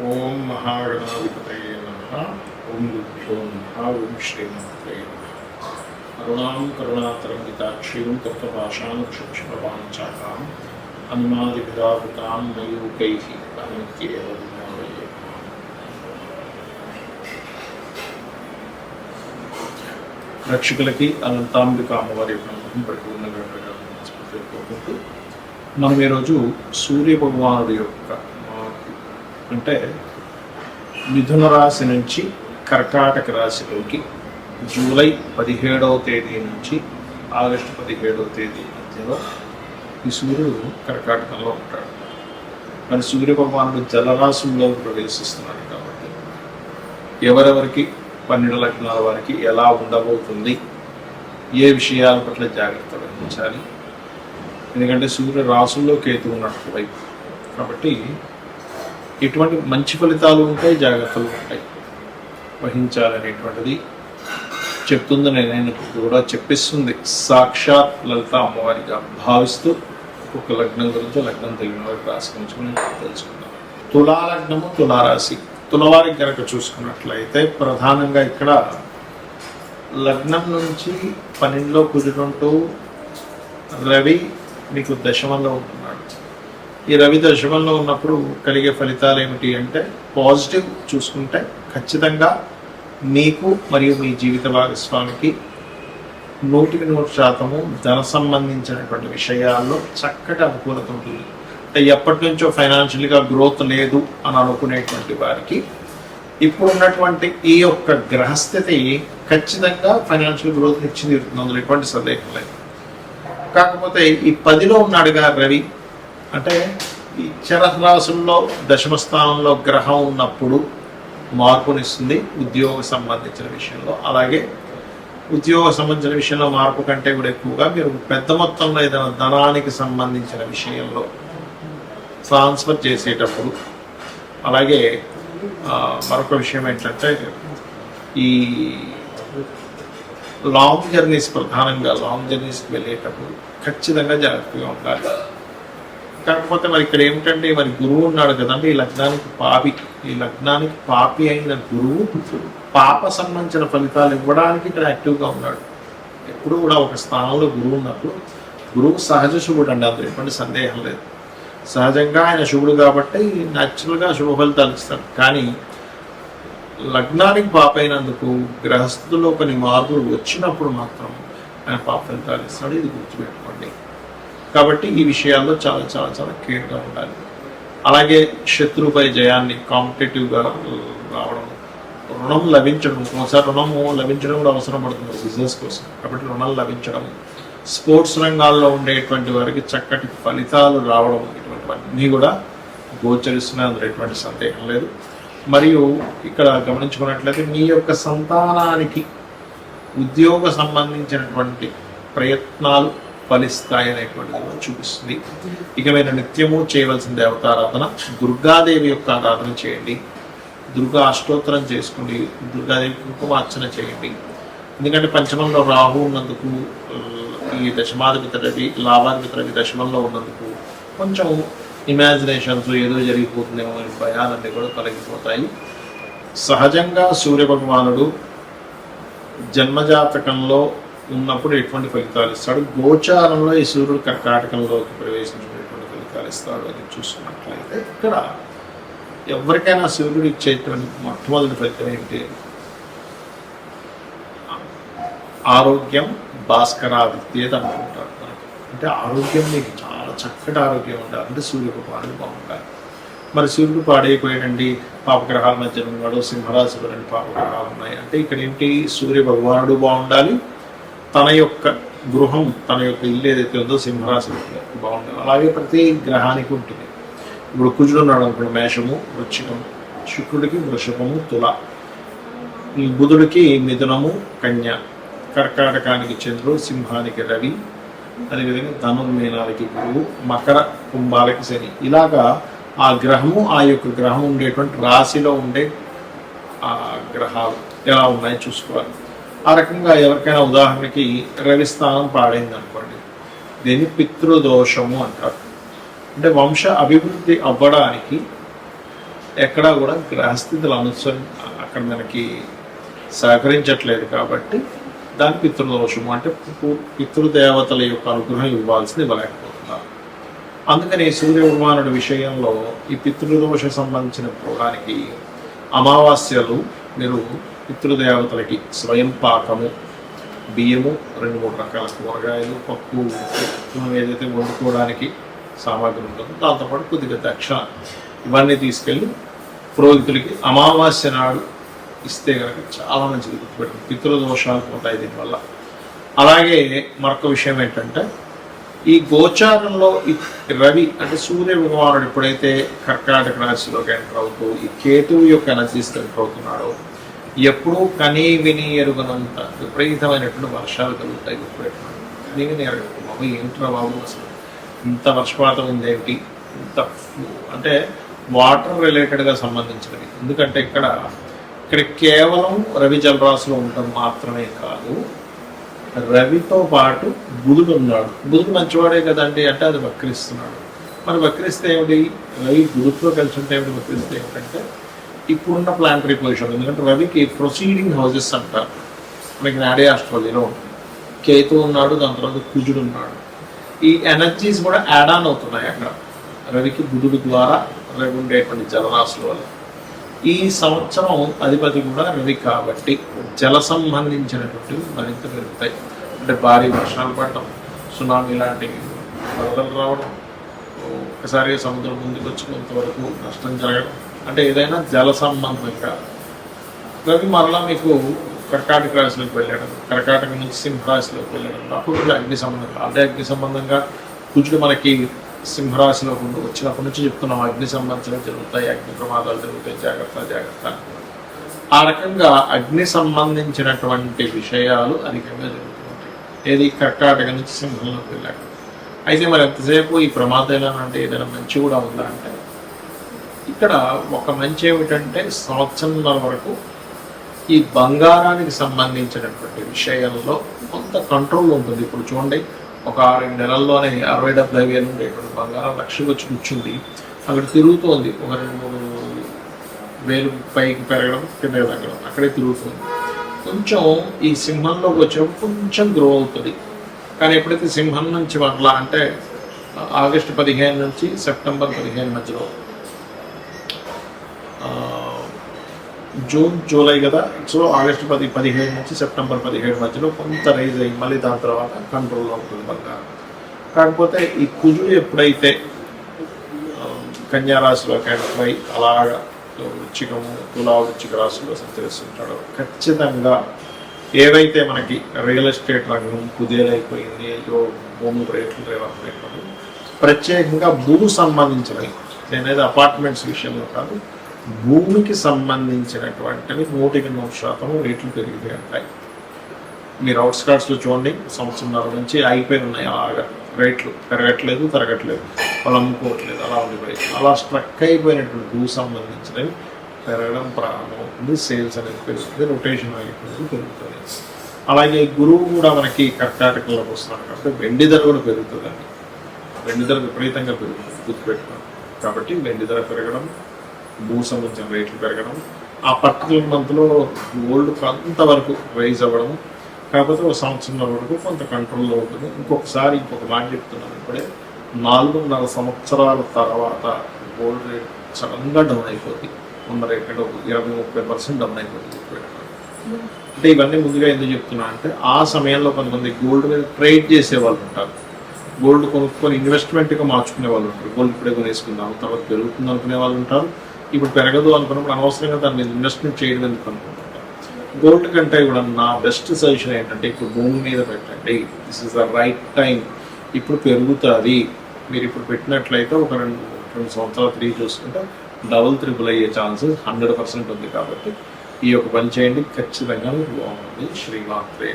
ఓం మహాగణాధిపతయే నమః. ఓం గురుభ్యో నమః. ఓం శ్రీమాత్రే నమః. కరుణాం కరుణాతరంగితాక్షీం కల్పపాషాణక్షిపవాంఛాకాం అనిమాదిభిరావృతాం మయూకైః అనిత్యేవ విజ్ఞానయే. రక్షకులకి అనంతాంబిక అమ్మవారి యొక్క అనుగ్రహం పరిపూర్ణంగా కోరుకుంటూ మనం ఈరోజు సూర్య భగవానుడి యొక్క అంటే మిథున రాశి నుంచి కర్కాటక రాశిలోకి జూలై 17వ తేదీ నుంచి ఆగస్టు 17వ తేదీ మధ్యలో ఈ సూర్యుడు కర్కాటకంలో ఉంటాడు. మరి సూర్య భగవానుడు జలరాశుల్లో ప్రవేశిస్తున్నాడు కాబట్టి ఎవరెవరికి 12 లగ్నాల వారికి ఎలా ఉండబోతుంది, ఏ విషయాల పట్ల జాగ్రత్త వహించాలి, ఎందుకంటే సూర్య రాశుల్లో కేతు ఉన్నట్టు వైపు కాబట్టి ఎటువంటి మంచి ఫలితాలు ఉంటాయి, జాగ్రత్తలు ఉంటాయి, వహించాలనేటువంటిది చెప్తుంది. నేను కూడా చెప్పిస్తుంది సాక్షాత్ లలిత అమ్మవారిగా భావిస్తూ ఒక్కొక్క లగ్నం గురించి లగ్నం తెలియని వారికి రాశి గురించి మనం తెలుసుకుందాం. తులాలగ్నము తులారాశి. తులవారికి కనుక చూసుకున్నట్లయితే ప్రధానంగా ఇక్కడ లగ్నం నుంచి 12లో కుజుంటూ రవి మీకు దశమంలో ఉంటున్నాడు. ఈ రవి దశమంలో ఉన్నప్పుడు కలిగే ఫలితాలు ఏమిటి అంటే పాజిటివ్ చూసుకుంటే ఖచ్చితంగా మీకు మరియు మీ జీవిత భాగస్వామికి 100% ధన సంబంధించినటువంటి విషయాల్లో చక్కటి అనుకూలత ఉంటుంది. అంటే ఎప్పటి నుంచో ఫైనాన్షియల్గా గ్రోత్ లేదు అని అనుకునేటువంటి వారికి ఇప్పుడు ఉన్నటువంటి ఈ యొక్క గ్రహస్థితి ఖచ్చితంగా ఫైనాన్షియల్ గ్రోత్ ఇచ్చి తీరుతుంది, అందులో ఎటువంటి సందేహం లేదు. కాకపోతే ఈ 10లో ఉన్నాడుగా రవి, అంటే ఈ చరరాశుల్లో దశమ స్థానంలో గ్రహం ఉన్నప్పుడు మార్పునిస్తుంది ఉద్యోగ సంబంధించిన విషయంలో. అలాగే ఉద్యోగ సంబంధించిన విషయంలో మార్పు కంటే కూడా ఎక్కువగా మీరు పెద్ద మొత్తంలో ఏదైనా ధనానికి సంబంధించిన విషయంలో ట్రాన్స్ఫర్ చేసేటప్పుడు, అలాగే మరొక విషయం ఏంటంటే ఈ లాంగ్ జర్నీస్, ప్రధానంగా లాంగ్ జర్నీస్కి వెళ్ళేటప్పుడు ఖచ్చితంగా జాగ్రత్తగా ఉండాలి. కాకపోతే మరి ఇక్కడ ఏమిటంటే మరి గురువు ఉన్నాడు కదండి ఈ లగ్నానికి పాపి అయిన గురువు పాప సంబంధించిన ఫలితాలు ఇవ్వడానికి ఇక్కడ యాక్టివ్గా ఉన్నాడు. ఎప్పుడు కూడా ఒక స్థానంలో గురువు ఉన్నప్పుడు గురువు సహజ శుభుడు అండి, అందులో ఎటువంటి సందేహం లేదు. సహజంగా ఆయన శుభుడు కాబట్టి న్యాచురల్గా శుభ ఫలితాలు ఇస్తాడు. కానీ లగ్నానికి పాప అయినందుకు గ్రహస్థుల్లో కొన్ని మార్పులు వచ్చినప్పుడు మాత్రం ఆయన పాప ఫలితాలు ఇస్తాడు, ఇది గుర్తుపెట్టుకోండి. కాబట్టి ఈ విషయాల్లో చాలా చాలా చాలా కేర్గా ఉండాలి. అలాగే శత్రువుపై జయాన్ని, కాంపిటేటివ్గా రావడం, రుణం లభించడం, ఒకసారి రుణము లభించడం కూడా అవసరం పడుతుంది బిజినెస్ కోసం. కాబట్టి రుణం లభించడం, స్పోర్ట్స్ రంగాల్లో ఉండేటువంటి వారికి చక్కటి ఫలితాలు రావడం, ఇటువంటివన్నీ కూడా గోచరిస్తున్నాయి, అందులో ఎటువంటి సందేహం లేదు. మరియు ఇక్కడ గమనించుకున్నట్లయితే మీ యొక్క సంతానానికి ఉద్యోగ సంబంధించినటువంటి ప్రయత్నాలు ఫలిస్తాయనేటువంటిది చూపిస్తుంది. ఇక మీరు నిత్యము చేయవలసిన దేవతారాధన దుర్గాదేవి యొక్క ఆరాధన చేయండి, దుర్గా అష్టోత్తరం చేసుకోండి, దుర్గాదేవి కుంకుమార్చన చేయండి. ఎందుకంటే పంచమంలో రాహు ఉన్నందుకు, ఈ దశమాధిపతి రవి లాభాధిపతి రవి దశమంలో ఉన్నందుకు కొంచెం ఇమాజినేషన్స్ ఏదో జరిగిపోతుందేమో అనే భయాలన్నీ కూడా తొలగిపోతాయి. సహజంగా సూర్య భగవానుడు జన్మజాతకంలో ఉన్నప్పుడు ఎటువంటి ఫలితాలు ఇస్తాడు, గోచారంలో ఈ సూర్యుడు కర్కాటకంలోకి ప్రవేశించినటువంటి ఫలితాలు ఇస్తాడు అని చూసుకున్నట్లయితే ఇక్కడ ఎవరికైనా సూర్యుడు ఇచ్చేటువంటి మొట్టమొదటి ఫలితం ఏంటి? ఆరోగ్యం భాస్కరాదిత్యేది అనుకుంటారు. అంటే ఆరోగ్యం మీకు చాలా చక్కటి ఆరోగ్యం ఉండాలి, అంటే సూర్యుడు పాడు బాగుండాలి. మరి సూర్యుడు పాడైపోయాడండి, పాపగ్రహాల మధ్య ఉన్నాడు, సింహరాశిలో 2 పాపగ్రహాలు ఉన్నాయి అంటే ఇక్కడ ఏంటి? సూర్య భగవానుడు బాగుండాలి, తన యొక్క గృహం, తన యొక్క ఇల్లు ఏదైతే ఉందో సింహరాశి బాగుండాలి. అలాగే ప్రతి గ్రహానికి ఉంటుంది. ఇప్పుడు కుజుడు ఉన్నాడు అనుకోండి, మేషము వృశ్చికము, శుక్రుడికి వృషభము తుల, ఈ బుధుడికి మిథునము కన్య, కర్కాటకానికి చంద్రుడు, సింహానికి రవి, అదేవిధంగా ధనుర్మీనాలకి గురువు, మకర కుంభాలకి శని. ఇలాగా ఆ గ్రహము, ఆ యొక్క గ్రహం ఉండేటువంటి రాశిలో ఉండే ఆ గ్రహాలు ఎలా ఉన్నాయో చూసుకోవాలి. ఆ రకంగా ఎవరికైనా ఉదాహరణకి రవి స్థానం పాడైంది అనుకోండి, దీన్ని పితృదోషము అంటారు. అంటే వంశ అభివృద్ధి అవ్వడానికి ఎక్కడా కూడా గ్రహస్థితులు అక్కడ మనకి సహకరించట్లేదు కాబట్టి దాని పితృదోషము అంటే పితృదేవతల యొక్క అనుగ్రహం ఇవ్వలేకపోతున్నారు. అందుకని సూర్య భగవానుడి విషయంలో ఈ పితృదోష సంబంధించిన పోవడానికి అమావాస్యలు మీరు పితృదేవతలకి స్వయం పాకము, బియ్యము, 2-3 రకాల కూరగాయలు, పప్పు, మనం ఏదైతే వండుకోవడానికి సామాగ్రి ఉంటుందో దాంతోపాటు కొద్దిగా దక్షిణ ఇవన్నీ తీసుకెళ్ళి పురోహితులకి అమావాస్య నాడు ఇస్తే కనుక చాలా మంచిది. గుర్తుపెట్టింది, పితృదోషాలు పోతాయి దీనివల్ల. అలాగే మరొక విషయం ఏంటంటే ఈ గోచారంలో ఈ రవి అంటే సూర్య భగవానుడు ఎప్పుడైతే కర్కాటక రాశిలోకి ఎంటర్ అవుతూ ఈ కేతువు యొక్క ఎనర్జీస్ ఎంటర్ అవుతున్నాడో ఎప్పుడూ కనీ విని ఎరుగనంత విపరీతమైనటువంటి వర్షాలు కలుగుతాయి. గుర్తుపెట్టుకున్నాడు, కనీ విని ఎరగదు. బాబు ఏంట్రా బాబు, అసలు ఇంత వర్షపాతం ఉందేంటి, ఇంత అంటే వాటర్ రిలేటెడ్గా సంబంధించినవి. ఎందుకంటే ఇక్కడ కేవలం రవి జలరాశిలో ఉండటం మాత్రమే కాదు, రవితో పాటు బుధుడు ఉన్నాడు. బుధుడు మంచివాడే కదండి అంటే అది వక్రిస్తున్నాడు. మరి వక్రిస్తే ఏమిటి, రవి బుధుడితో కలిసి ఉంటే ఏమిటి, వక్రిస్తే ఏమిటంటే ఇప్పుడున్న ప్లానటరీ పొజిషన్. ఎందుకంటే రవికి ప్రొసీడింగ్ హౌసెస్ అంటారు మనకి నాడీ ఆస్ట్రాలజీలో ఉంటుంది. కేతు ఉన్నాడు, దాని తర్వాత కుజుడు ఉన్నాడు. ఈ ఎనర్జీస్ కూడా యాడ్ ఆన్ అవుతున్నాయి అక్కడ రవికి బుధుడు ద్వారా రవి ఉండేటువంటి జలరాశుల వల్ల. ఈ సంవత్సరం అధిపతి కూడా రవి కాబట్టి జల సంబంధించినటువంటివి మరింత పెరుగుతాయి. అంటే భారీ వర్షాలు పడటం, సునామీ లాంటివి, వరదలు రావడం, ఒకసారి సముద్రం ముందుకు వచ్చి కొంతవరకు నష్టం జరగడం, అంటే ఏదైనా జల సంబంధంగా. రవి మరలా మీకు కర్కాటక రాశిలోకి వెళ్ళడం, కర్కాటక నుంచి సింహరాశిలోకి వెళ్ళడం, అప్పుడు అగ్ని సంబంధంగా. అంటే అగ్ని సంబంధంగా కుజుడు మనకి సింహరాశిలో వచ్చినప్పటి నుంచి చెప్తున్నాం అగ్ని సంబంధించినవి జరుగుతాయి, అగ్ని ప్రమాదాలు జరుగుతాయి, జాగ్రత్త. ఆ రకంగా అగ్ని సంబంధించినటువంటి విషయాలు అధికంగా జరుగుతుంటాయి. ఏది కర్కాటక నుంచి సింహంలోకి వెళ్ళాక. అయితే మరి ఎంతసేపు ఈ ప్రమాదాలు అంటే ఏదైనా మంచి కూడా ఉందా అంటే ఇక్కడ ఒక మంచి ఏమిటంటే సంవత్సరంన్నర వరకు ఈ బంగారానికి సంబంధించినటువంటి విషయంలో కొంత కంట్రోల్ ఉంటుంది. ఇప్పుడు చూడండి, ఒక 6 నెలల్లోనే 60-70 వేలు ఉండేటువంటి బంగారం 1,00,000 వచ్చి కూర్చుంది, అక్కడ తిరుగుతోంది. ఒక 2-3 వేలు పైకి పెరగడం, కింద తగ్గడం, అక్కడే తిరుగుతుంది. కొంచెం ఈ సింహంలోకి వచ్చేప్పుడు కొంచెం గ్రో అవుతుంది. కానీ ఎప్పుడైతే సింహం నుంచి మరలా అంటే ఆగస్టు 15 నుంచి సెప్టెంబర్ 15 మధ్యలో, జూన్ జూలై కదా, సో ఆగస్టు 15 నుంచి సెప్టెంబర్ 15 మధ్యలో కొంత రైజ్ అయ్యి మళ్ళీ దాని తర్వాత కంట్రోల్లో ఉంటుంది బంగారం. కాకపోతే ఈ కుజుడు ఎప్పుడైతే కన్యా రాశిలో ఎంటర్ అయి అలాగా వృచ్చికము, వృచ్చిక రాశిలో సంచరిస్తుంటాడో ఖచ్చితంగా ఏవైతే మనకి రియల్ ఎస్టేట్ రంగం కుదేలైపోయింది, ఏదో భూములు రేట్లు రేట్లు, ప్రత్యేకంగా భూ సంబంధించినవి, నేనేది అపార్ట్మెంట్స్ విషయంలో కాదు, భూమికి సంబంధించినటువంటివి 100% రేట్లు పెరిగితే ఉంటాయి. మీరు అవుట్స్కర్ట్స్లో చూడండి, సంవత్సరంన్నర నుంచి అయిపోయి ఉన్నాయి అలాగా, రేట్లు పెరగట్లేదు, తరగట్లేదు, వాళ్ళు అమ్ముకోవట్లేదు, అలా ఉండిపోయి అలా స్ట్రక్ అయిపోయినటువంటి భూ సంబంధించినవి పెరగడం ప్రారంభమవుతుంది. సేల్స్ అనేది పెరుగుతుంది, రొటేషన్ అయిపోతుంది, పెరుగుతుంది. అలాగే గురువు కూడా మనకి కర్కాటకంలోకి వస్తున్నాడు కాబట్టి వెండి ధర కూడా పెరుగుతుందండి. వెండి ధర విపరీతంగా పెరుగుతుంది, గుర్తుపెట్టుకోండి. కాబట్టి వెండి ధర పెరగడం, భూ సంబంధించిన రేట్లు పెరగడం, ఆ పర్టికులర్ మంత్లో గోల్డ్ కొంతవరకు రైజ్ అవ్వడం. కాకపోతే ఒక సంవత్సరం వరకు కొంత కంట్రోల్లో ఉంటుంది. ఇంకొక మాట చెప్తున్నాను, ఇప్పుడే 4.5 సంవత్సరాల తర్వాత గోల్డ్ రేట్ సడన్గా డౌన్ అయిపోతుంది. ఉన్న రేట్ 20-30% డౌన్ అయిపోతుంది. అంటే ఇవన్నీ ముందుగా ఎందుకు చెప్తున్నా అంటే ఆ సమయంలో కొంతమంది గోల్డ్ మీద ట్రేడ్ చేసే వాళ్ళు ఉంటారు, గోల్డ్ కొనుక్కొని ఇన్వెస్ట్మెంట్గా మార్చుకునే వాళ్ళు ఉంటారు. గోల్డ్ ఇప్పుడే కొనేసుకుందాం తర్వాత పెరుగుతుంది అనుకునే వాళ్ళు ఉంటారు. ఇప్పుడు పెరగదు అనుకున్నప్పుడు అనవసరంగా దాని మీద ఇన్వెస్ట్మెంట్ చేయడం ఎందుకు అనుకుంటుంటారు. గోల్డ్ కంటే కూడా నా బెస్ట్ సజెషన్ ఏంటంటే ఇప్పుడు భూమి మీద పెట్టండి, this is the right time. ఇప్పుడు పెరుగుతుంది. మీరు ఇప్పుడు పెట్టినట్లయితే ఒక 2 సంవత్సరాలు 3 చూసుకుంటే డబుల్ ట్రిపుల్ అయ్యే ఛాన్సెస్ 100% ఉంది. కాబట్టి ఈ యొక్క పని చేయండి, ఖచ్చితంగా మీకు బాగుంటుంది. శ్రీమాత్రే.